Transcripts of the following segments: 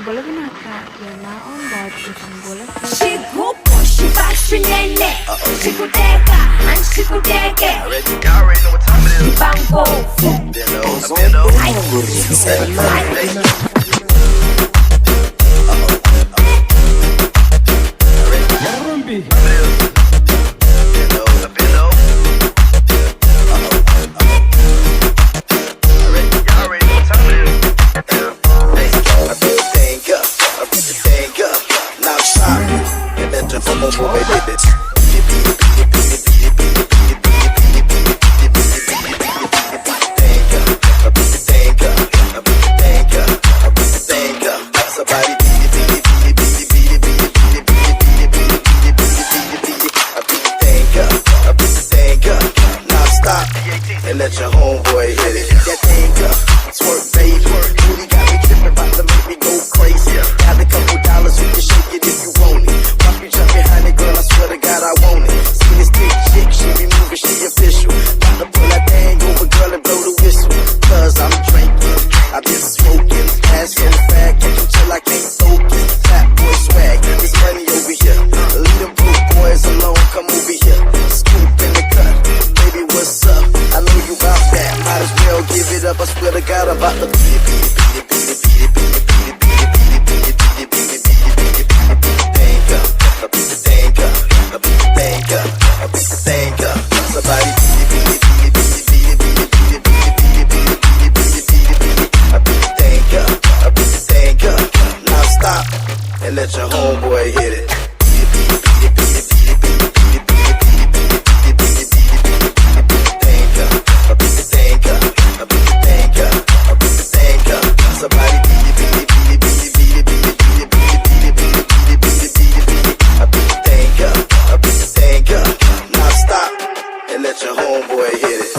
Boleh binata, ya naon buat isang bola. Shikupo, shibashinene, shikuteka, and shikuteke. Y'all already know what time it is. Bangko, and let your homeboy hit it. That thing up, twerk, baby. Booty got me tripping, about to make me go crazy. Got a couple dollars, we can shake it if you want it. Watch me jump behind it, girl, I swear to God I want it. See this thick chick, she be moving, she official. About to pull that thing over, girl, and blow the whistle. Cause I'm drinking, I've been smoking. Ass so fat, catch them till I can't focus. Fat boy swag, there's money over here. Leave them broke boys alone, come over here. Scoop in the cut, baby, what's up? I know you about that, might as well give it up. I swear to God, I'm about to beat it, beat it, beat it, beat it, beat it, beat it, beat it, beat it, beat it, beat it, beat it, beat it, beat it, beat it, beat the thing up, I beat the thing up, I beat the thing up, I beat the thing up. Somebody beat it, beat it, beat it, beat it, beat it, beat it, beat it, beat it, beat it, beat it, beat it, beat it, beat it, beat it. I beat the thing up, I beat the thing up. Now stop and let your homeboy hit it. Let your homeboy hit it.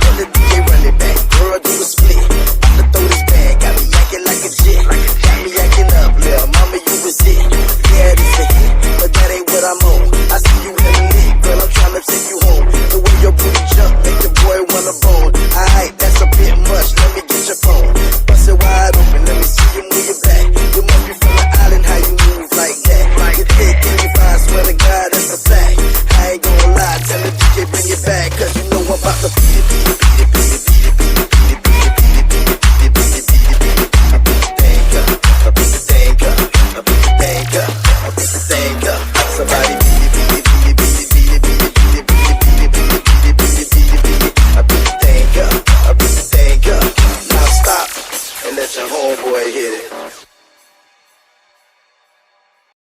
Let the DJ run it back. Girl, do a split. About to throw this bag. Got me acting like a jit. Got me acting up, little mama, you was it. Yeah, this a hit, but that ain't what I'm on. I see you in the league, girl, I'm trying to take you home. The way your booty jump, make the boy wanna bone. Alright, that's a bit much. Let me get your phone. Bust it wide open, let me see you move your back. You must be from the island, how you move like that. You thick and you fine, swear to God, that's a fact. I ain't gonna lie, tell the DJ bring it back, cause you know I'm about to beat it, beat it, beat it, beat it, beat it, beat it, beat it, beat it, beat it, beat it, beat it, beat it, beat it, beat it. I beat the thing up, I beat the thing up, I beat the thing up, I beat the thing up. Somebody beat it, beat it, beat it, beat it, beat it, beat it, beat it, beat it, beat it, beat it, beat it, beat it, beat it, beat it. I beat the thing up, I beat the thing up. Now stop and let your homeboy hit it.